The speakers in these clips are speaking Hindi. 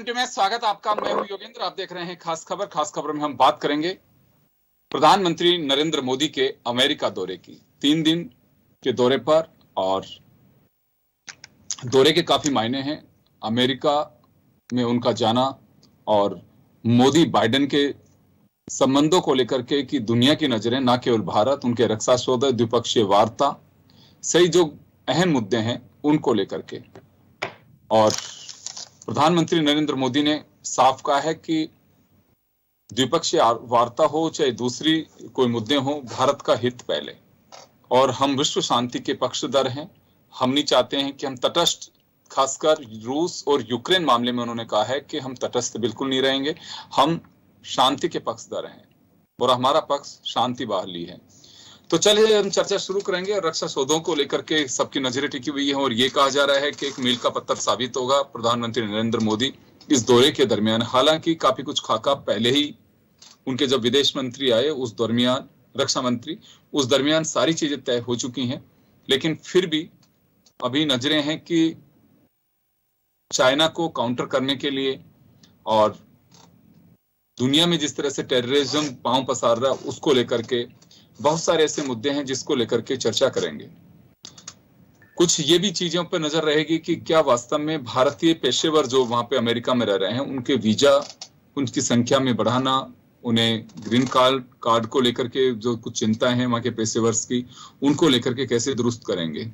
इंटरव्यू में स्वागत आपका। मैं हूं योगेंद्र, आप देख रहे हैं खास खबर। खास खबर में हम बात करेंगे प्रधानमंत्री नरेंद्र मोदी के अमेरिका दौरे की। 3 दिन के दौरे पर, और दौरे के काफी मायने हैं। अमेरिका में उनका जाना और मोदी बाइडेन के संबंधों को लेकर के कि दुनिया की नजरें ना केवल भारत, उनके रक्षा सौदे, द्विपक्षीय वार्ता सही जो अहम मुद्दे हैं उनको लेकर के। और प्रधानमंत्री नरेंद्र मोदी ने साफ कहा है कि द्विपक्षीय वार्ता हो चाहे दूसरी कोई मुद्दे हो, भारत का हित पहले, और हम विश्व शांति के पक्षधर हैं। हम नहीं चाहते हैं कि हम तटस्थ, खासकर रूस और यूक्रेन मामले में उन्होंने कहा है कि हम तटस्थ बिल्कुल नहीं रहेंगे, हम शांति के पक्षधर हैं और हमारा पक्ष शांति बहाली है। तो चलिए हम चर्चा शुरू करेंगे। रक्षा सौदों को लेकर के सबकी नजरें टिकी हुई हैं और ये कहा जा रहा है कि एक मील का पत्थर साबित होगा प्रधानमंत्री नरेंद्र मोदी इस दौरे के दरमियान। हालांकि काफी कुछ खाका पहले ही उनके जब विदेश मंत्री आए उस दरमियान, रक्षा मंत्री, उस दरमियान सारी चीजें तय हो चुकी हैं, लेकिन फिर भी अभी नजरें हैं कि चाइना को काउंटर करने के लिए और दुनिया में जिस तरह से टेररिज्म पांव पसार रहा है उसको लेकर के बहुत सारे ऐसे मुद्दे हैं जिसको लेकर के चर्चा करेंगे। कुछ ये भी चीजों पर नजर रहेगी कि क्या वास्तव में भारतीय पेशेवर जो वहां पे अमेरिका में रह रहे हैं उनके वीजा, उनकी संख्या में बढ़ाना, उन्हें ग्रीन कार्ड को लेकर के जो कुछ चिंताएं हैं वहां के पेशेवर्स की, उनको लेकर के कैसे दुरुस्त करेंगे।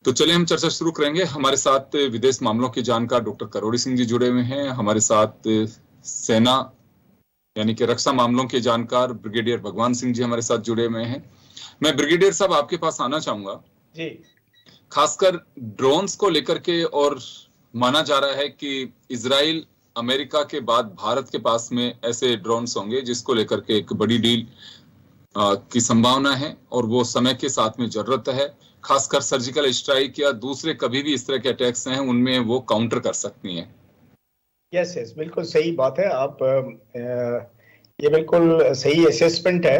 तो चलिए हम चर्चा शुरू करेंगे। हमारे साथ विदेश मामलों के जानकार डॉक्टर करोड़ी सिंह जी जुड़े हुए हैं। हमारे साथ सेना यानी कि रक्षा मामलों के जानकार ब्रिगेडियर भगवान सिंह जी हमारे साथ जुड़े हुए हैं। मैं ब्रिगेडियर साहब आपके पास आना चाहूंगा जी, खासकर ड्रोन्स को लेकर के। और माना जा रहा है कि इजराइल, अमेरिका के बाद भारत के पास में ऐसे ड्रोन्स होंगे जिसको लेकर के एक बड़ी डील की संभावना है और वो समय के साथ में जरूरत है। खासकर सर्जिकल स्ट्राइक या दूसरे कभी भी इस तरह के अटैक्स हैं उनमें वो काउंटर कर सकती हैं। यस, बिल्कुल सही बात है। आप ये बिल्कुल सही असेसमेंट है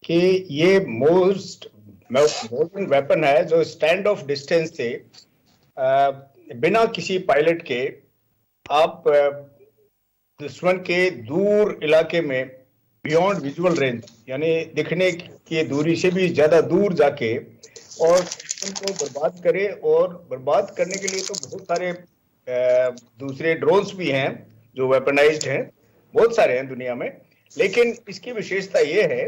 कि ये मोस्ट मॉडर्न वेपन है जो स्टैंड ऑफ डिस्टेंस से बिना किसी पायलट के आप दुश्मन के दूर इलाके में बियॉन्ड विजुअल रेंज यानी दिखने की दूरी से भी ज्यादा दूर जाके और दुश्मन को बर्बाद करे। और बर्बाद करने के लिए तो बहुत सारे दूसरे ड्रोन्स भी हैं जो वेपनाइज्ड हैं, बहुत सारे हैं दुनिया में। लेकिन इसकी विशेषता ये है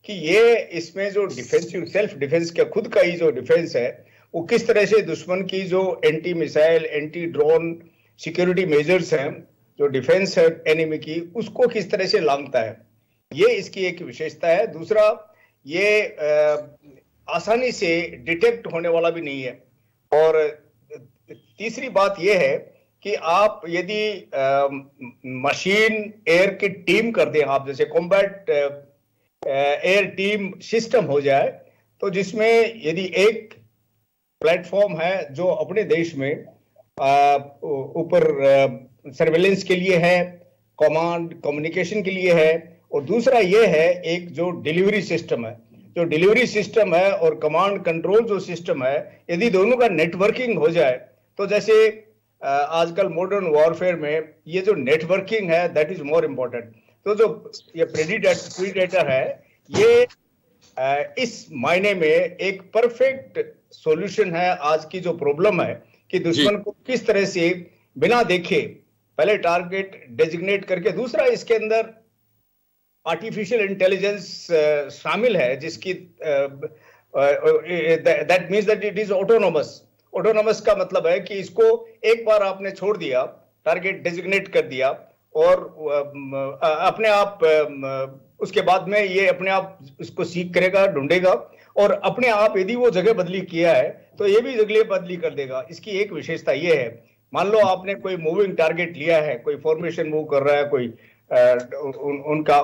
कि ये इसमें जो डिफेंसिव सेल्फ डिफेंस का खुद का ही जो डिफेंस है वो किस तरह से दुश्मन की जो anti missile, anti drone security measures हैं, जो डिफेंस है एनिमी की, उसको किस तरह से लांघता है, ये इसकी एक विशेषता है। दूसरा, ये आसानी से डिटेक्ट होने वाला भी नहीं है। और तीसरी बात यह है कि आप यदि मशीन एयर की टीम कर दें, आप जैसे कॉम्बैट एयर टीम सिस्टम हो जाए, तो जिसमें यदि एक प्लेटफॉर्म है जो अपने देश में ऊपर सर्वेलेंस के लिए है, कमांड कम्युनिकेशन के लिए है, और दूसरा ये है एक जो डिलीवरी सिस्टम है, जो डिलीवरी सिस्टम है और कमांड कंट्रोल जो सिस्टम है, यदि दोनों का नेटवर्किंग हो जाए तो जैसे आजकल मॉडर्न वॉरफेयर में ये जो नेटवर्किंग है दैट इज मोर इम्पोर्टेंट। तो जो ये प्रेडिडेटर है ये इस मायने में एक परफेक्ट सॉल्यूशन है आज की जो प्रॉब्लम है कि दुश्मन को किस तरह से बिना देखे पहले टारगेट डेजिग्नेट करके, दूसरा इसके अंदर आर्टिफिशियल इंटेलिजेंस शामिल है जिसकी that means that it is autonomous. Autonomous का मतलब है कि इसको एक बार आपने छोड़ दिया, टारगेट डेजिग्नेट कर दिया और अपने आप उसके बाद में ये अपने आप इसको सीख करेगा, ढूंढेगा, और अपने आप यदि वो जगह बदली किया है तो ये भी जगह बदली कर देगा। इसकी एक विशेषता ये है, मान लो आपने कोई मूविंग टारगेट लिया है, कोई फॉर्मेशन मूव कर रहा है, कोई उनका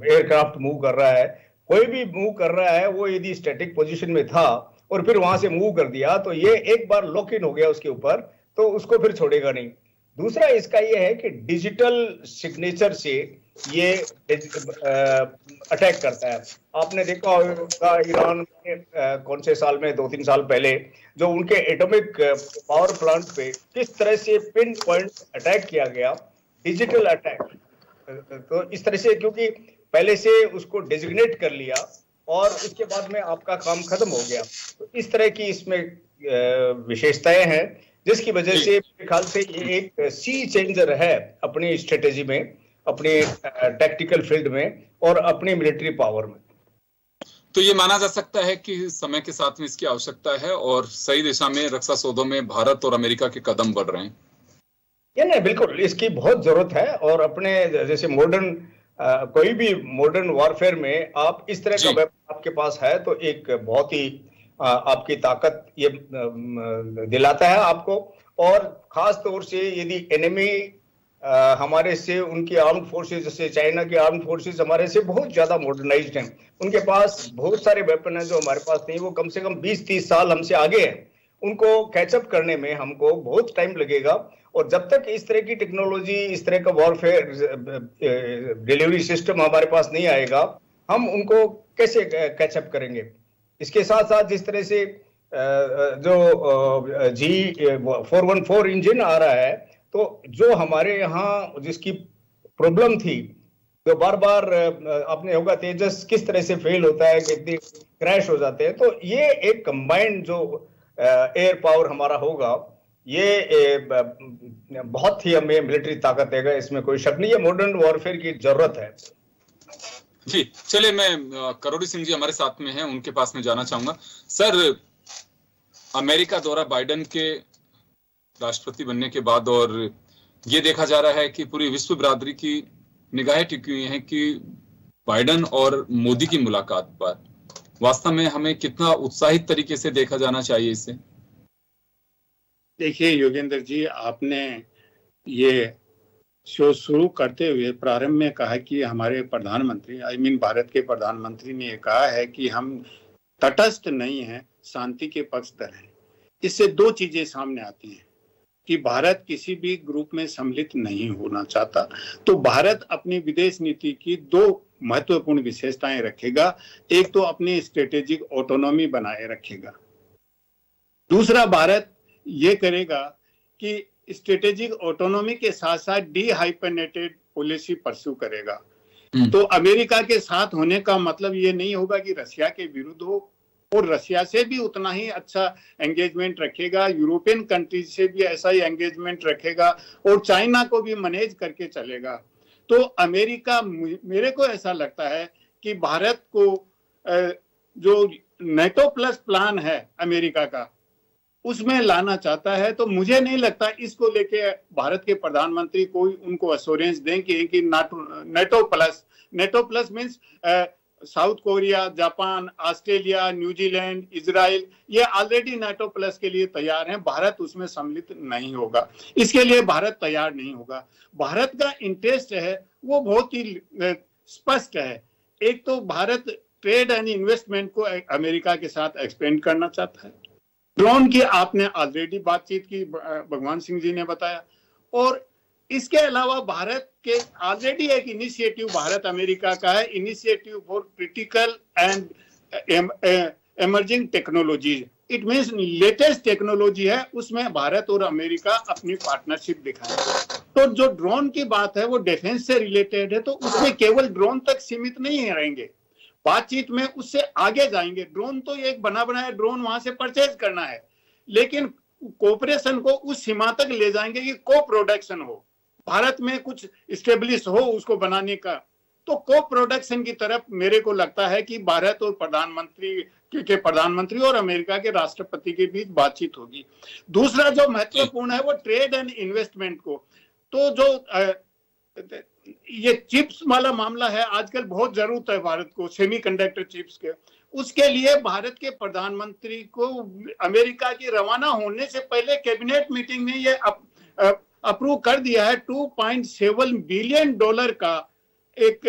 एयरक्राफ्ट मूव कर रहा है, कोई भी मूव कर रहा है, वो यदि स्टैटिक पोजीशन में था और फिर वहां से मूव कर दिया तो ये एक बार लॉक इन हो गया उसके ऊपर, तो उसको फिर छोड़ेगा नहीं। दूसरा इसका ये है कि डिजिटल सिग्नेचर से ये अटैक करता है। आपने देखा होगा ईरान में कौन से साल में 2-3 साल पहले जो उनके एटॉमिक पावर प्लांट पे किस तरह से पिन पॉइंट अटैक किया गया, डिजिटल अटैक। तो इस तरह से, क्योंकि पहले से उसको डेजिग्नेट कर लिया और उसके बाद में आपका काम खत्म हो गया। तो इस तरह की इसमें विशेषताएं हैं जिसकी वजह से मेरे ख्याल से ये एक सी चेंजर है अपनी स्ट्रेटेजी में, अपनी टैक्टिकल फील्ड में और अपनी मिलिट्री पावर में। तो ये माना जा सकता है कि समय के साथ में इसकी आवश्यकता है और सही दिशा में रक्षा सौदों में भारत और अमेरिका के कदम बढ़ रहे हैं। ये नहीं, बिल्कुल इसकी बहुत जरूरत है। और अपने जैसे मॉडर्न कोई भी मॉडर्न वॉरफेयर में आप इस तरह का वेपन आपके पास है तो एक बहुत ही आपकी ताकत ये दिलाता है आपको। और खास तौर से यदि एनिमी हमारे से, उनकी आर्म्ड फोर्सेस जैसे चाइना की आर्म्ड फोर्सेस हमारे से बहुत ज्यादा मॉडर्नाइज्ड हैं, उनके पास बहुत सारे वेपन हैं जो हमारे पास नहीं। वो कम से कम 20-30 साल हमसे आगे हैं, उनको कैचअप करने में हमको बहुत टाइम लगेगा। और जब तक इस तरह की टेक्नोलॉजी, इस तरह का वॉरफेयर डिलीवरी सिस्टम हमारे पास नहीं आएगा, हम उनको कैसे कैचअप करेंगे। इसके साथ साथ जिस तरह से जो G414 इंजन आ रहा है, तो जो हमारे यहाँ जिसकी प्रॉब्लम थी, तो बार बार आपने होगा तेजस किस तरह से फेल होता है, कितनी क्रैश हो जाते हैं। तो ये एक कंबाइंड जो एयर पावर हमारा होगा, ये बहुत ही हमें मिलिट्री ताकत देगा, इसमें कोई शक नहीं है। मॉडर्न वॉरफेयर की जरूरत है। जी चलिए, मैं करोड़ी सिंह जी हमारे साथ में हैं, उनके पास में जाना चाहूंगा। सर, अमेरिका द्वारा बाइडेन के राष्ट्रपति बनने के बाद और ये देखा जा रहा है कि पूरी विश्व बिरादरी की निगाहें टिकी हुई हैं कि बाइडेन और मोदी की मुलाकात पर वास्तव में हमें कितना उत्साहित तरीके से देखा जाना चाहिए इसे। देखिए योगेंद्र जी, आपने ये शो शुरू करते हुए प्रारंभ में कहा कि हमारे प्रधानमंत्री भारत के प्रधानमंत्री ने कहा है कि हम तटस्थ नहीं हैं, शांति के पक्षधर हैं। इससे दो चीजें सामने आती हैं कि भारत किसी भी ग्रुप में सम्मिलित नहीं होना चाहता। तो भारत अपनी विदेश नीति की दो महत्वपूर्ण विशेषताएं रखेगा। एक तो अपनी स्ट्रेटेजिक ऑटोनॉमी बनाए रखेगा, दूसरा भारत ये करेगा कि स्ट्रेटेजिक ऑटोनॉमी के साथ साथ डीहाइपेनेटेड पॉलिसी परस्यू करेगा। तो अमेरिका के साथ होने का मतलब ये नहीं होगा कि रशिया के विरुद्ध हो, और रशिया से भी उतना ही अच्छा एंगेजमेंट रखेगा, यूरोपियन कंट्रीज से भी ऐसा ही एंगेजमेंट रखेगा, और चाइना को भी मैनेज करके चलेगा। तो अमेरिका, मेरे को ऐसा लगता है कि भारत को जो नेटो प्लस प्लान है अमेरिका का, उसमें लाना चाहता है। तो मुझे नहीं लगता इसको लेके भारत के प्रधानमंत्री कोई उनको एश्योरेंस देंगे कि NATO plus means south Korea, Japan, Australia, New Zealand, Israel, ये ऑलरेडी नाटो प्लस के लिए तैयार हैं। भारत उसमें सम्मिलित नहीं होगा, इसके लिए भारत तैयार नहीं होगा। भारत का इंटरेस्ट है वो बहुत ही स्पष्ट है। एक तो भारत ट्रेड एंड इन्वेस्टमेंट को अमेरिका के साथ एक्सपेंड करना चाहता है। ड्रोन की आपने ऑलरेडी बातचीत की, भगवान सिंह जी ने बताया। और इसके अलावा भारत के ऑलरेडी एक इनिशिएटिव भारत अमेरिका का है, initiative for critical and emerging technologies. It means latest technology है, उसमें भारत और अमेरिका अपनी पार्टनरशिप दिखाएंगे। तो जो ड्रोन की बात है वो डिफेंस से रिलेटेड है, तो उसमें केवल ड्रोन तक सीमित नहीं रहेंगे, बातचीत में उससे आगे जाएंगे। ड्रोन तो एक बना बनाया ड्रोन वहां से परचेज करना है, लेकिन कोऑपरेशन को उस सीमा तक ले जाएंगे कि को प्रोडक्शन हो, भारत में कुछ स्टेब्लिश हो उसको बनाने का। तो को प्रोडक्शन की तरफ मेरे को लगता है कि भारत और प्रधानमंत्री और अमेरिका के राष्ट्रपति के बीच बातचीत होगी। दूसरा जो महत्वपूर्ण है वो ट्रेड एंड इन्वेस्टमेंट को, तो जो ये चिप्स वाला मामला है, आजकल बहुत जरूरत है भारत को सेमीकंडक्टर चिप्स के। उसके लिए भारत के प्रधानमंत्री को अमेरिका की रवाना होने से पहले कैबिनेट मीटिंग में ये अप्रूव कर दिया है। $2.7 बिलियन का एक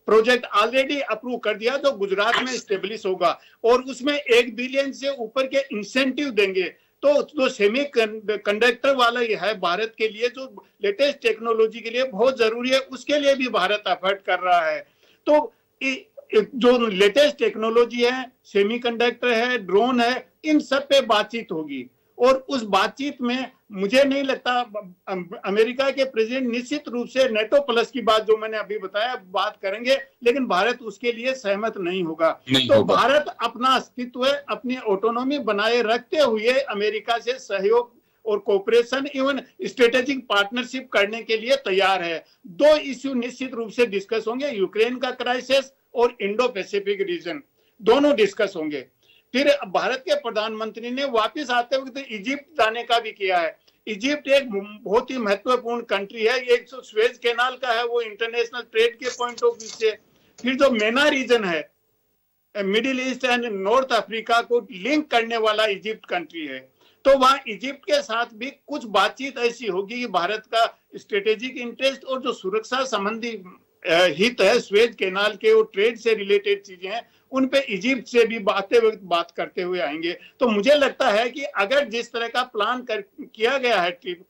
प्रोजेक्ट ऑलरेडी अप्रूव कर दिया जो गुजरात में स्टेब्लिश होगा, और उसमें 1 बिलियन से ऊपर के इंसेंटिव देंगे तो जो सेमी कंडक्टर वाला ये है भारत के लिए, जो लेटेस्ट टेक्नोलॉजी के लिए बहुत जरूरी है, उसके लिए भी भारत एफर्ट कर रहा है। तो जो लेटेस्ट टेक्नोलॉजी है, सेमीकंडक्टर है, ड्रोन है, इन सब पे बातचीत होगी। और उस बातचीत में मुझे नहीं लगता अमेरिका के प्रेसिडेंट निश्चित रूप से नेटो प्लस की बात जो मैंने अभी बताया बात करेंगे, लेकिन भारत उसके लिए सहमत नहीं होगा। तो भारत अपना अस्तित्व, अपनी ऑटोनॉमी बनाए रखते हुए अमेरिका से सहयोग और कोऑपरेशन इवन स्ट्रेटेजिक पार्टनरशिप करने के लिए तैयार है। दो इश्यू निश्चित रूप से डिस्कस होंगे, यूक्रेन का क्राइसिस और इंडो पैसिफिक रीजन, दोनों डिस्कस होंगे। फिर भारत के प्रधानमंत्री ने वापस आते हुए तो इजिप्ट जाने का भी किया है। इजिप्ट एक बहुत ही महत्वपूर्ण कंट्री है, एक जो स्वेज कैनाल का है वो इंटरनेशनल ट्रेड के पॉइंट ऑफ व्यू से। फिर जो मेना रीजन है, middle east and north Africa को लिंक करने वाला इजिप्ट कंट्री है। तो वहां इजिप्ट के साथ भी कुछ बातचीत ऐसी होगी कि भारत का स्ट्रेटेजिक इंटरेस्ट और जो सुरक्षा संबंधी हित है, स्वेज कैनाल के और ट्रेड से रिलेटेड चीजें हैं, उन पे इजिप्ट से भी बात करते हुए आएंगे। तो मुझे लगता है कि अगर जिस तरह का प्लान किया गया है ट्रिप,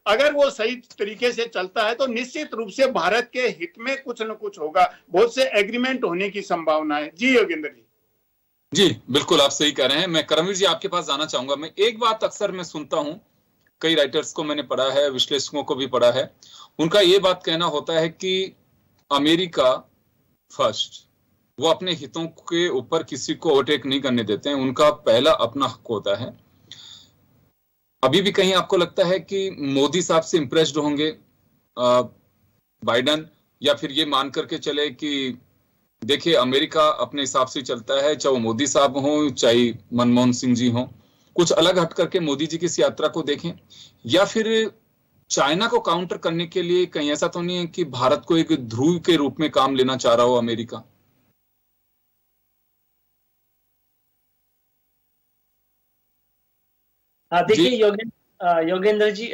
अगर वो सही तरीके से चलता है तो निश्चित रूप से भारत के हित में कुछ न कुछ होगा, बहुत से एग्रीमेंट होने की संभावना है। जी योगेंद्र जी। जी बिल्कुल, आप सही कह रहे हैं। मैं करमवीर जी आपके पास जाना चाहूंगा। मैं एक बात अक्सर मैं सुनता हूं, कई राइटर्स को मैंने पढ़ा है, विश्लेषकों को भी पढ़ा है, उनका ये बात कहना होता है कि अमेरिका फर्स्ट, वो अपने हितों के ऊपर किसी को ओवरटेक नहीं करने देते हैं, उनका पहला अपना हक होता है। अभी भी कहीं आपको लगता है कि मोदी साहब से इंप्रेस्ड होंगे बाइडन, या फिर ये मान करके चले कि देखिए अमेरिका अपने हिसाब से चलता है, चाहे वो मोदी साहब हो चाहे मनमोहन सिंह जी हो, कुछ अलग हट करके मोदी जी की इस यात्रा को देखें? या फिर चाइना को काउंटर करने के लिए कहीं ऐसा तो नहीं है कि भारत को एक ध्रुव के रूप में काम लेना चाह रहा हो अमेरिका? देखिए योगेंद्र जी,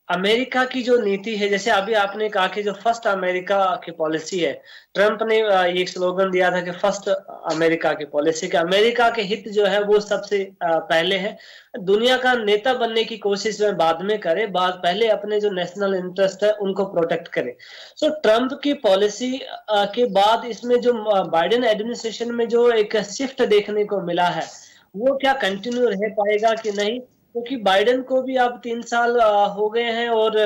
अमेरिका की जो नीति है, जैसे अभी आपने कहा कि जो फर्स्ट अमेरिका की पॉलिसी है, ट्रंप ने ये स्लोगन दिया था कि फर्स्ट अमेरिका की पॉलिसी, कि अमेरिका के हित जो है वो सबसे पहले है। दुनिया का नेता बनने की कोशिश में बाद में करे, पहले अपने जो नेशनल इंटरेस्ट है उनको प्रोटेक्ट करे। सो ट्रंप की पॉलिसी के बाद इसमें जो बाइडेन एडमिनिस्ट्रेशन में जो एक शिफ्ट देखने को मिला है, वो क्या कंटिन्यू रह पाएगा कि नहीं, क्योंकि बाइडेन को भी अब 3 साल हो गए हैं और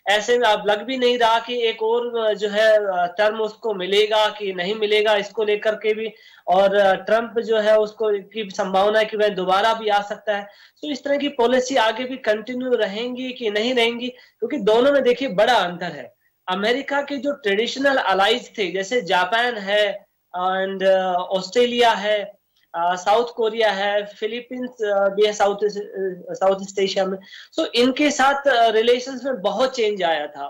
ऐसे में अब लग भी नहीं रहा कि एक और जो है टर्म उसको मिलेगा कि नहीं मिलेगा, इसको लेकर के भी। और ट्रंप जो है उसको की संभावना है कि वह दोबारा भी आ सकता है। तो इस तरह की पॉलिसी आगे भी कंटिन्यू रहेंगी कि नहीं रहेंगी, क्योंकि दोनों में देखिए बड़ा अंतर है। अमेरिका के जो ट्रेडिशनल अलाइज थे, जैसे जापान है एंड ऑस्ट्रेलिया है, साउथ कोरिया है, फिलीपींस भी है साउथ ईस्ट एशिया में, सो इनके साथ रिलेशंस में बहुत चेंज आया था।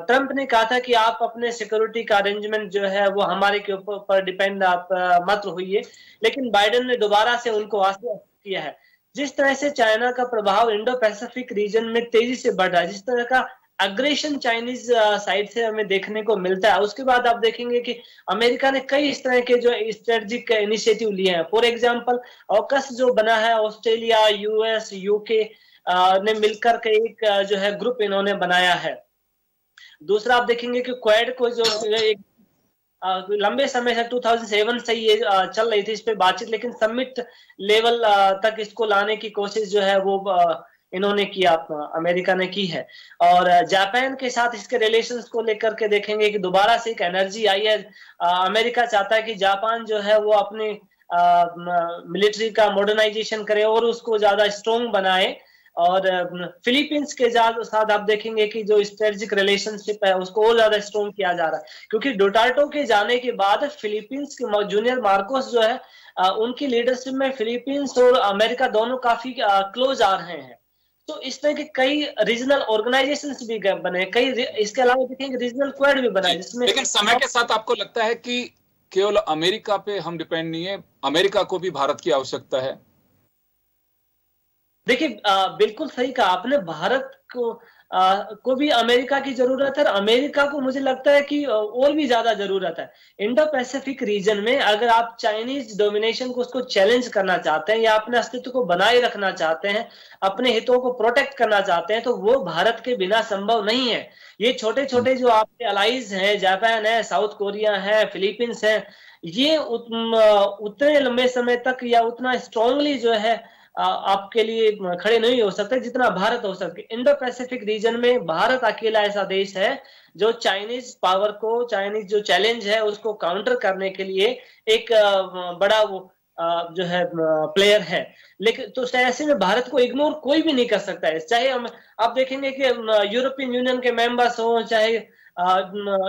ट्रंप ने कहा था कि आप अपने सिक्योरिटी का अरेंजमेंट जो है वो हमारे के ऊपर डिपेंड आप मत होइए, लेकिन बाइडेन ने दोबारा से उनको आश्वस्त किया है। जिस तरह से चाइना का प्रभाव इंडो पैसिफिक रीजन में तेजी से बढ़ रहा है, जिस तरह का अग्रेशन चाइनीज साइड से हमें देखने को मिलता है, उसके बाद आप देखेंगे कि अमेरिका ने कई इस तरह के जो स्ट्रेटेजिक इनिशिएटिव लिए हैं। फॉर एग्जांपल ऑकस जो बना है, ऑस्ट्रेलिया, यूएस, यूके ने मिलकर के एक जो है ग्रुप इन्होंने बनाया है। दूसरा आप देखेंगे कि क्वाड को जो एक लंबे समय से 2007 से ये चल रही थी इस पे बातचीत, लेकिन समिट लेवल तक इसको लाने की कोशिश जो है वो इन्होंने किया, अमेरिका ने की है। और जापान के साथ इसके रिलेशंस को लेकर के देखेंगे कि दोबारा से एक एनर्जी आई है। अमेरिका चाहता है कि जापान जो है वो अपने मिलिट्री का मॉडर्नाइजेशन करे और उसको ज्यादा स्ट्रॉन्ग बनाए। और फिलीपींस के साथ आप देखेंगे कि जो स्ट्रेटेजिक रिलेशनशिप है उसको और ज्यादा स्ट्रॉन्ग किया जा रहा है, क्योंकि डोटार्टो के जाने के बाद फिलीपींस के जूनियर मार्कोस जो है उनकी लीडरशिप में फिलीपींस और अमेरिका दोनों काफी क्लोज आ रहे हैं। तो इस तरह के कई रीजनल ऑर्गेनाइजेशंस भी बने, कई इसके अलावा देखेंगे रीजनल क्वाड भी बना, जिसमें लेकिन समय के साथ आपको लगता है कि केवल अमेरिका पे हम डिपेंड नहीं है, अमेरिका को भी भारत की आवश्यकता है? देखिए बिल्कुल सही कहा आपने। भारत को को भी अमेरिका की जरूरत है। अमेरिका को मुझे लगता है कि और भी ज्यादा जरूरत है। इंडो पैसिफिक रीजन में अगर आप चाइनीज डोमिनेशन को उसको चैलेंज करना चाहते हैं या अपने अस्तित्व को बनाए रखना चाहते हैं, अपने हितों को प्रोटेक्ट करना चाहते हैं, तो वो भारत के बिना संभव नहीं है। ये छोटे छोटे जो आपके अलाइज हैं, जापान है, साउथ कोरिया है, फिलीपींस है, ये उतने लंबे समय तक या उतना स्ट्रांगली जो है आपके लिए खड़े नहीं हो सकते जितना भारत हो सकते। इंडो पैसिफिक रीजन में भारत अकेला ऐसा देश है जो चाइनीज पावर को, चाइनीज जो चैलेंज है उसको काउंटर करने के लिए एक बड़ा वो जो है प्लेयर है। लेकिन तो ऐसे में भारत को इग्नोर कोई भी नहीं कर सकता है। चाहे हम आप देखेंगे कि यूरोपियन यूनियन के मेंबर्स हो, चाहे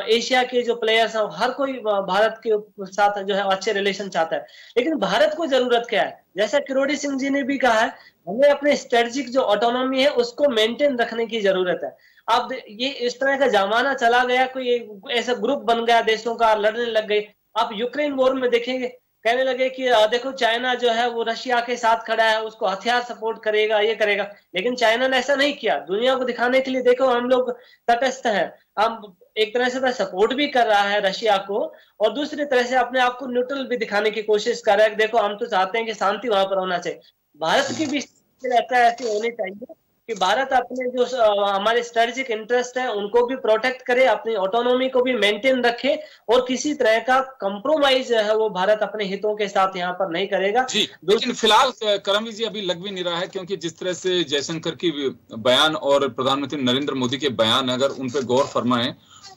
एशिया के जो प्लेयर्स हैं, हर कोई भारत के साथ जो है अच्छे रिलेशन चाहता है। लेकिन भारत को जरूरत क्या है, जैसा किरोड़ी सिंह जी ने भी कहा है, हमें अपने स्ट्रेटेजिक जो ऑटोनॉमी है उसको मेंटेन रखने की जरूरत है। अब ये इस तरह का जमाना चला गया, कोई ऐसा ग्रुप बन गया देशों का, लड़ने लग गए। आप यूक्रेन वॉर में देखेंगे, कहने लगे कि देखो चाइना जो है वो रशिया के साथ खड़ा है, उसको हथियार सपोर्ट करेगा, ये करेगा। लेकिन चाइना ने ऐसा नहीं किया। दुनिया को दिखाने के लिए देखो हम लोग तटस्थ हैं, हम एक तरह से सपोर्ट भी कर रहा है रशिया को और दूसरी तरह से अपने आप को न्यूट्रल भी दिखाने की कोशिश कर रहा है। देखो हम तो चाहते हैं कि शांति वहां पर होना चाहिए। भारत की भी ऐसी होनी चाहिए कि भारत अपने जो हमारे स्ट्रेटेजिक इंटरेस्ट है उनको भी प्रोटेक्ट करे, अपनी ऑटोनॉमी को भी मेंटेन रखे और किसी तरह का कंप्रोमाइज है वो भारत अपने हितों के साथ यहाँ पर नहीं करेगा। लेकिन फिलहाल करमवीर जी अभी लग भी नहीं रहा है, क्योंकि जिस तरह से जयशंकर की बयान और प्रधानमंत्री नरेंद्र मोदी के बयान अगर उन पर गौर फरमाएं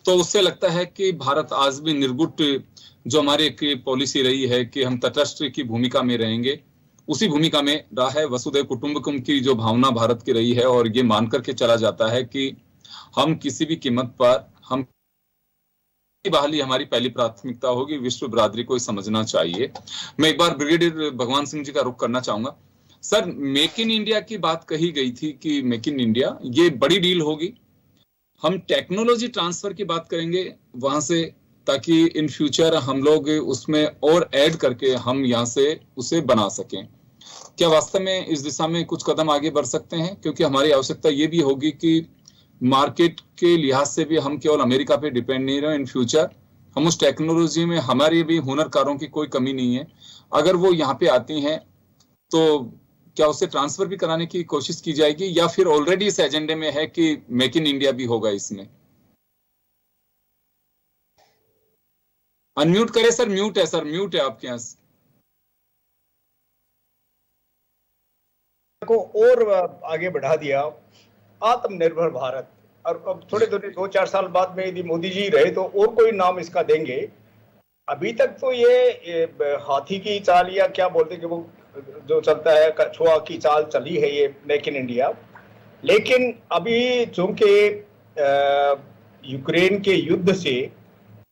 तो उससे लगता है कि भारत आज भी निर्गुट जो हमारी एक पॉलिसी रही है कि हम तटस्थ की भूमिका में रहेंगे, उसी भूमिका में रहा है। वसुधैव कुटुंबकम की जो भावना भारत की रही है और ये मान करके चला जाता है कि हम किसी भी कीमत पर हम बहाली हमारी पहली प्राथमिकता होगी, विश्व बिरादरी को समझना चाहिए। मैं एक बार ब्रिगेडियर भगवान सिंह जी का रुख करना चाहूंगा। सर, मेक इन इंडिया की बात कही गई थी कि मेक इन इंडिया ये बड़ी डील होगी, हम टेक्नोलॉजी ट्रांसफर की बात करेंगे वहां से, ताकि इन फ्यूचर हम लोग उसमें और ऐड करके हम यहाँ से उसे बना सकें। क्या वास्तव में इस दिशा में कुछ कदम आगे बढ़ सकते हैं? क्योंकि हमारी आवश्यकता ये भी होगी कि मार्केट के लिहाज से भी हम केवल अमेरिका पे डिपेंड नहीं रहे। इन फ्यूचर हम उस टेक्नोलॉजी में, हमारे भी हुनरकारों की कोई कमी नहीं है, अगर वो यहाँ पे आती हैं तो क्या उसे ट्रांसफर भी कराने की कोशिश की जाएगी या फिर ऑलरेडी इस एजेंडे में है कि मेक इन इंडिया भी होगा इसमें? अनम्यूट करें सर, म्यूट है सर, म्यूट है आपके यहाँ को और आगे बढ़ा दिया आत्मनिर्भर भारत। और अब थोड़े 2-4 साल बाद में यदि मोदी जी रहे तो और कोई नाम इसका देंगे। अभी तक तो ये हाथी की चाल या क्या बोलते कि वो जो चलता है कछुआ की चाल चली है ये मेक इन इंडिया। लेकिन अभी चूंकि यूक्रेन के युद्ध से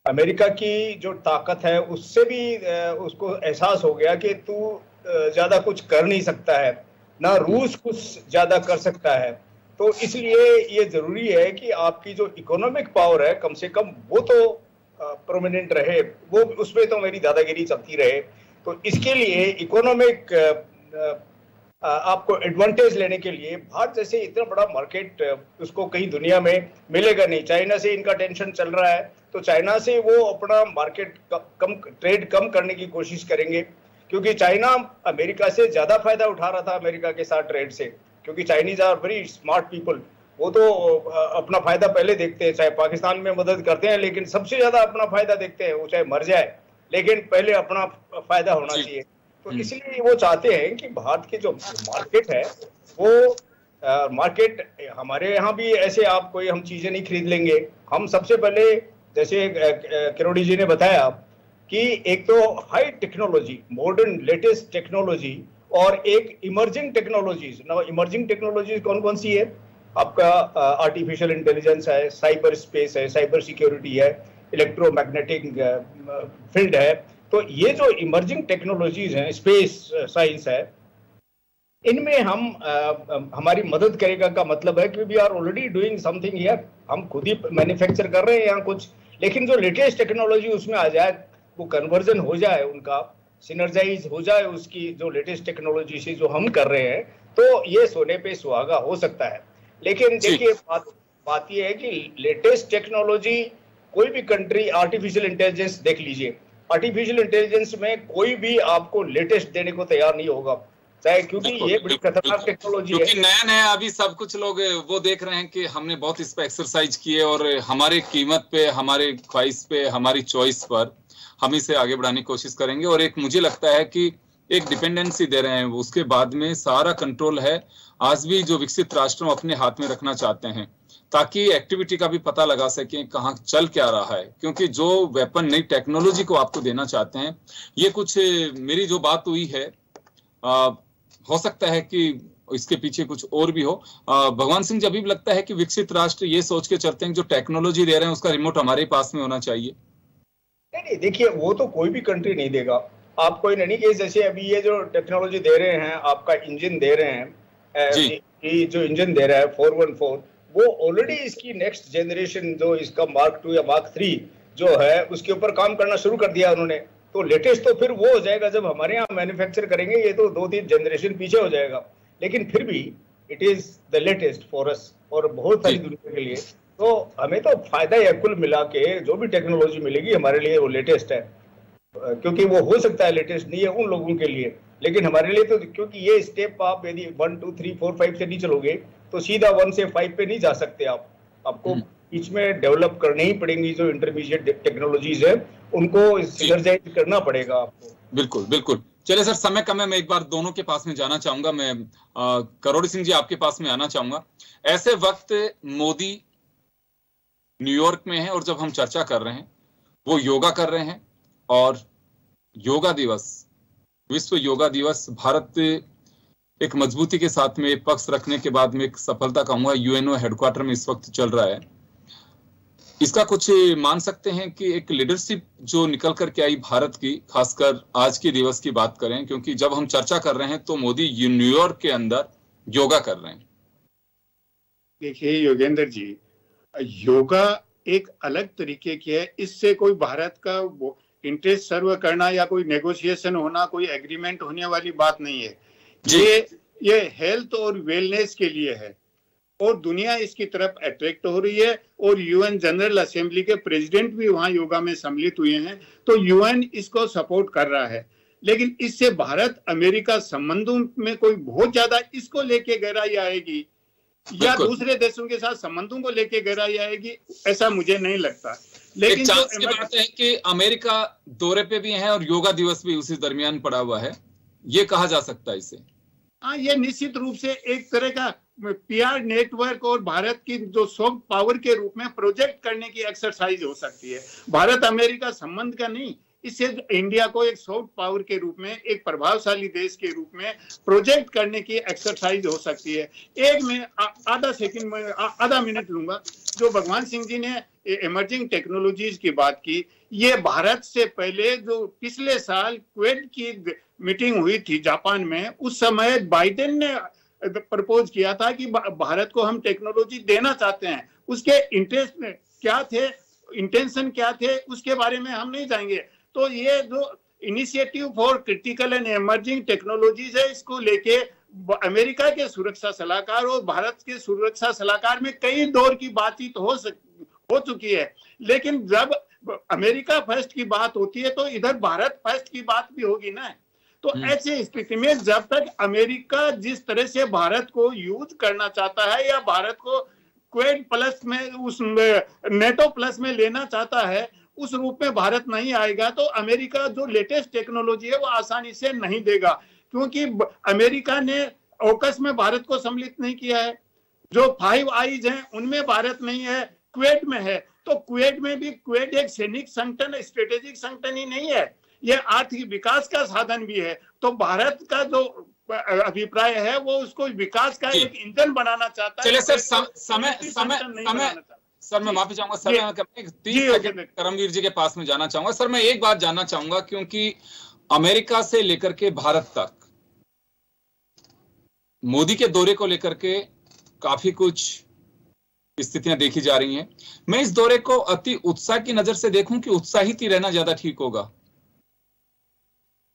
अमेरिका की जो ताकत है उससे भी उसको एहसास हो गया कि तू ज्यादा कुछ कर नहीं सकता है, ना रूस कुछ ज्यादा कर सकता है। तो इसलिए ये जरूरी है कि आपकी जो इकोनॉमिक पावर है कम से कम वो तो प्रोमिनेंट रहे, वो उसमें तो मेरी दादागिरी चलती रहे। तो इसके लिए इकोनॉमिक आपको एडवांटेज लेने के लिए भारत जैसे इतना बड़ा मार्केट उसको कहीं दुनिया में मिलेगा नहीं। चाइना से इनका टेंशन चल रहा है तो चाइना से वो अपना मार्केट कम, ट्रेड कम करने की कोशिश करेंगे, क्योंकि चाइना अमेरिका से ज्यादा फायदा उठा रहा था अमेरिका के साथ ट्रेड से, क्योंकि Chinese are very smart people. वो तो अपना फायदा पहले देखते हैं, चाहे पाकिस्तान में मदद करते हैं लेकिन सबसे ज्यादा अपना फायदा देखते हैं, वो चाहे मर जाए लेकिन पहले अपना फायदा होना चाहिए। तो इसलिए वो चाहते हैं कि भारत की जो मार्केट है वो मार्केट हमारे यहाँ भी ऐसे आप कोई हम चीजें नहीं खरीद लेंगे। हम सबसे पहले जैसे किरोड़ी जी ने बताया कि एक तो high technology, modern latest technology और एक इमर्जिंग टेक्नोलॉजीज। ना इमर्जिंग टेक्नोलॉजीज कौन कौन सी है? आपका आर्टिफिशियल इंटेलिजेंस है, साइबर स्पेस है, साइबर सिक्योरिटी है, इलेक्ट्रोमैग्नेटिक फील्ड है। तो ये जो इमर्जिंग टेक्नोलॉजीज हैं, स्पेस साइंस है, इनमें हम हमारी मदद करेगा का मतलब है कि we are already doing something here. हम खुद ही मैन्युफैक्चर कर रहे हैं यहाँ कुछ, लेकिन जो लेटेस्ट टेक्नोलॉजी उसमें आ जाए, वो कन्वर्जन हो जाए, उनका सिनर्जाइज हो जाए उसकी जो लेटेस्ट टेक्नोलॉजी से जो हम कर रहे हैं, तो ये सोने पे सुहागा हो सकता है। लेकिन देखिए बात यह है कि लेटेस्ट टेक्नोलॉजी, कोई भी कंट्री, आर्टिफिशियल इंटेलिजेंस देख लीजिए, आर्टिफिशियल इंटेलिजेंस में कोई भी आपको लेटेस्ट देने को तैयार नहीं होगा, चाहे, क्योंकि ये बड़ी खतरनाक टेक्नोलॉजी है। क्योंकि नया नया अभी सब कुछ लोग वो देख रहे हैं कि हमने बहुत इस पे एक्सरसाइज की है और हमारे कीमत पे, हमारे ख्वाहिश पे, हमारी चॉइस पर हम इसे आगे बढ़ाने की कोशिश करेंगे। और एक मुझे लगता है कि एक डिपेंडेंसी दे रहे हैं, उसके बाद में सारा कंट्रोल है आज भी जो विकसित राष्ट्र अपने हाथ में रखना चाहते हैं, ताकि एक्टिविटी का भी पता लगा सकें कहाँ चल क्या रहा है। क्योंकि जो वेपन, नई टेक्नोलॉजी को आपको देना चाहते हैं, ये कुछ मेरी जो बात हुई है, हो सकता है कि इसके पीछे कुछ और भी हो। भगवान सिंह जी, अभी भी लगता है कि विकसित राष्ट्र ये सोच के चलते हैं जो टेक्नोलॉजी दे रहे हैं उसका रिमोट हमारे पास में होना चाहिए। नहीं, देखिए, वो तो कोई भी कंट्री नहीं देगा आपको। इन एनी केस, जैसे अभी ये जो टेक्नोलॉजी दे रहे हैं, आपका इंजन दे रहे हैं, जो इंजन दे रहा है 414, वो ऑलरेडी इसकी नेक्स्ट जनरेशन जो इसका Mark 2 या Mark 3 जो है, उसके ऊपर काम करना शुरू कर दिया उन्होंने। तो लेटेस्ट तो फिर वो हो जाएगा जब हमारे यहाँ मैन्युफैक्चर करेंगे, ये तो 2-3 जनरेशन पीछे हो जाएगा, लेकिन फिर भी it is the latest for us और बहुत सारी दुनिया के लिए। तो हमें तो फायदा है, कुल मिला के जो भी टेक्नोलॉजी मिलेगी हमारे लिए वो लेटेस्ट है, क्योंकि वो हो सकता है लेटेस्ट नहीं है उन लोगों के लिए, लेकिन हमारे लिए तो, क्योंकि ये स्टेप आप यदि 1 2 3 4 5 से नहीं चलोगे तो सीधा 1 से 5 पे नहीं जा सकते आप। आपको बीच में डेवलप करनी ही पड़ेंगी, जो इंटरमीडिएट टेक्नोलॉजीज है उनको सिनर्जाइज करना पड़ेगा आपको। बिल्कुल बिल्कुल। चलिए सर, समय कम है, मैं एक बार दोनों के पास में जाना चाहूंगा। मैं करोड़ी सिंह जी आपके पास में आना चाहूंगा। ऐसे वक्त मोदी न्यूयॉर्क में है और जब हम चर्चा कर रहे हैं, वो योगा कर रहे हैं, और योगा दिवस, विश्व योगा दिवस, भारत एक मजबूती के साथ में एक पक्ष रखने के बाद में एक सफलता कहूंगा यूएनओ हेडक्वार्टर में इस वक्त चल रहा है। इसका कुछ मान सकते हैं कि एक लीडरशिप जो निकल करके आई भारत की, खासकर आज के दिवस की बात करें, क्योंकि जब हम चर्चा कर रहे हैं तो मोदी न्यूयॉर्क के अंदर योगा कर रहे हैं। देखिए योगेंद्र जी, योगा एक अलग तरीके की है, इससे कोई भारत का इंटरेस्ट सर्व करना या कोई नेगोशिएशन होना, कोई एग्रीमेंट होने वाली बात नहीं है। ये हेल्थ और वेलनेस के लिए है और दुनिया इसकी तरफ अट्रैक्ट हो रही है, और यूएन जनरल असेंबली के प्रेसिडेंट भी वहां योगा में सम्मिलित हुए हैं, तो यूएन इसको सपोर्ट कर रहा है। लेकिन इससे भारत अमेरिका संबंधों में कोई बहुत ज्यादा इसको लेके गहराई आएगी या दूसरे देशों के साथ संबंधों को लेके गहराई आएगी, ऐसा मुझे नहीं लगता। लेकिन चांस की बात है कि अमेरिका दौरे पे भी है और योगा दिवस भी उसी दरमियान पड़ा हुआ है, ये कहा जा सकता है इसे। हाँ, ये निश्चित रूप से एक तरह का पीआर नेटवर्क और भारत की जो सॉफ्ट पावर के रूप में प्रोजेक्ट करने की एक्सरसाइज हो सकती है। भारत अमेरिका संबंध का नहीं, इससे इंडिया को एक सॉफ्ट पावर के रूप में, एक प्रभावशाली देश के रूप में प्रोजेक्ट करने की एक्सरसाइज हो सकती है। एक में आधा मिनट लूंगा। जो भगवान सिंह जी ने इमर्जिंग टेक्नोलॉजीज की बात की, ये भारत से पहले जो पिछले साल क्वेड की मीटिंग हुई थी जापान में, उस समय बाइडेन ने प्रपोज किया था कि भारत को हम टेक्नोलॉजी देना चाहते हैं। उसके इंटरेस्ट में क्या थे, इंटेंशन क्या थे, उसके बारे में हम नहीं जाएंगे। तो ये जो initiative for critical and emerging technologies है, इसको लेके अमेरिका के सुरक्षा सलाहकार और भारत के सुरक्षा सलाहकार में कई दौर की बातचीत हो चुकी है। लेकिन जब अमेरिका फर्स्ट की बात होती है तो इधर भारत फर्स्ट की बात भी होगी ना। तो ऐसी स्थिति में जब तक अमेरिका जिस तरह से भारत को यूज करना चाहता है या भारत को क्वेड प्लस में, उस नेटो प्लस में लेना चाहता है, उस रूप में भारत नहीं आएगा तो अमेरिका जो लेटेस्ट टेक्नोलॉजी है वो आसानी से नहीं देगा, क्योंकि अमेरिका ने ऑकस में भारत को सम्मिलित नहीं किया है। जो 5 आईज हैं उनमें भारत नहीं है, क्वेड में है। तो क्वेड में भी, क्वेड एक सैनिक संगठन, स्ट्रेटेजिक संगठन ही नहीं है, ये आर्थिक विकास का साधन भी है। तो भारत का जो अभिप्राय है वो उसको विकास का एक इंजन बनाना चाहता है। चलिए सर, सर मैं माफी चाहूंगा सर, मैं 30 सेकंड करमवीर जी के पास में जाना चाहूंगा। सर मैं एक बात जानना चाहूंगा, क्योंकि अमेरिका से लेकर के भारत तक मोदी के दौरे को लेकर के काफी कुछ स्थितियां देखी जा रही हैं। मैं इस दौरे को अति उत्साह की नजर से देखूं कि उत्साहित ही रहना ज्यादा ठीक होगा?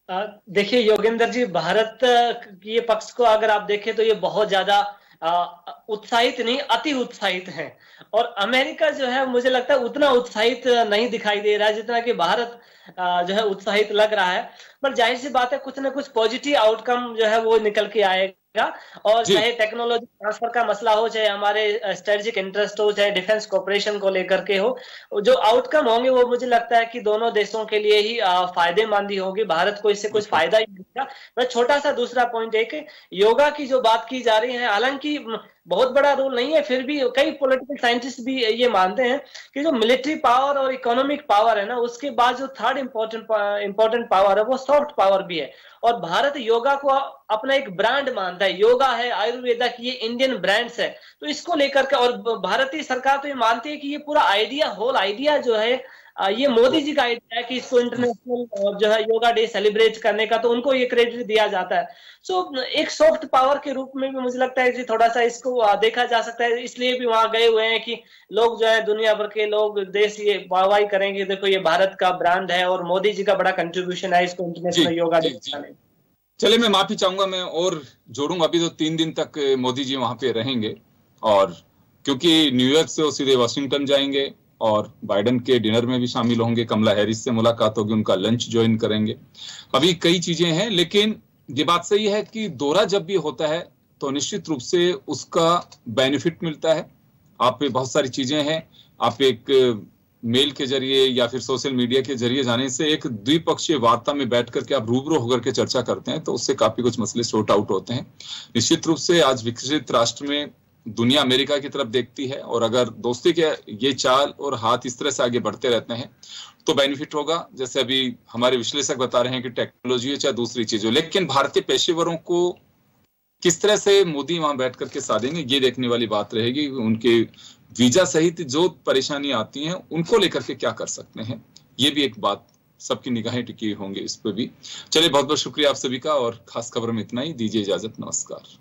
देखिए योगेंद्र जी, भारत के पक्ष को अगर आप देखें तो ये बहुत ज्यादा उत्साहित नहीं, अति उत्साहित हैं। और अमेरिका जो है मुझे लगता है उतना उत्साहित नहीं दिखाई दे रहा है जितना कि भारत जो है उत्साहित लग रहा है। पर जाहिर सी बात है कुछ ना कुछ पॉजिटिव आउटकम जो है वो निकल के आएगा। और चाहे टेक्नोलॉजी ट्रांसफर का मसला हो, चाहे हमारे स्ट्रेटेजिक इंटरेस्ट हो, चाहे डिफेंस कॉपरेशन को लेकर के हो, जो आउटकम होंगे वो मुझे लगता है कि दोनों देशों के लिए ही फायदेमंद ही होगी। भारत को इससे कुछ फायदा ही मिलेगा। मैं छोटा सा दूसरा पॉइंट है कि योगा की जो बात की जा रही है, हालांकि बहुत बड़ा रोल नहीं है, फिर भी कई पॉलिटिकल साइंटिस्ट भी ये मानते हैं कि जो मिलिट्री पावर और इकोनॉमिक पावर है ना, उसके बाद जो थर्ड इंपॉर्टेंट पावर है वो सॉफ्ट पावर भी है। और भारत योगा को अपना एक ब्रांड मानता है। योगा है, आयुर्वेदा की, ये इंडियन ब्रांड्स है। तो इसको लेकर के, और भारतीय सरकार तो ये मानती है कि ये पूरा आइडिया, होल आइडिया जो है ये मोदी जी का आइडिया है कि इसको इंटरनेशनल जो है योगा डे सेलिब्रेट करने का, तो उनको ये क्रेडिट दिया जाता है। सो एक सॉफ्ट पावर के रूप में भी मुझे लगता है कि थोड़ा सा इसको देखा जा सकता है। इसलिए भी वहां गए हुए हैं कि लोग जो है, दुनिया भर के लोग, देश ये वाहवाही करेंगे, देखो ये भारत का ब्रांड है और मोदी जी का बड़ा कंट्रीब्यूशन है इसको इंटरनेशनल योगा डे बनाने। चलिए, मैं माफी चाहूंगा, मैं और जोड़ूंगा। अभी तो 3 दिन तक मोदी जी वहां पे रहेंगे, और क्योंकि न्यूयॉर्क से वो सीधे वाशिंगटन जाएंगे और बाइडेन के डिनर में भी शामिल होंगे, कमला हैरिस से मुलाकात होगी, उनका लंच ज्वाइन करेंगे। अभी कई चीजें हैं, लेकिन ये बात सही है कि दौरा जब भी होता है तो निश्चित रूप से उसका बेनिफिट मिलता है। आप पे बहुत सारी चीजें हैं, आप एक मेल के जरिए या फिर सोशल मीडिया के जरिए जाने से एक द्विपक्षीय वार्ता में बैठ करके आप रूबरू होकर के चर्चा करते हैं, तो उससे काफी कुछ मसले सॉर्ट आउट होते हैं। निश्चित रूप से आज विकसित राष्ट्र में दुनिया अमेरिका की तरफ देखती है, और अगर दोस्ती के ये चाल और हाथ इस तरह से आगे बढ़ते रहते हैं तो बेनिफिट होगा। जैसे अभी हमारे विश्लेषक बता रहे हैं कि टेक्नोलॉजी है चाहे दूसरी चीज हो, लेकिन भारतीय पेशेवरों को किस तरह से मोदी वहां बैठ करके साधेंगे, ये देखने वाली बात रहेगी। उनके वीजा सहित जो परेशानी आती हैं उनको लेकर के क्या कर सकते हैं, ये भी एक बात सबकी निगाहें टिकी होंगी इस पे भी। चलिए, बहुत बहुत शुक्रिया आप सभी का, और खास खबर में इतना ही। दीजिए इजाजत, नमस्कार।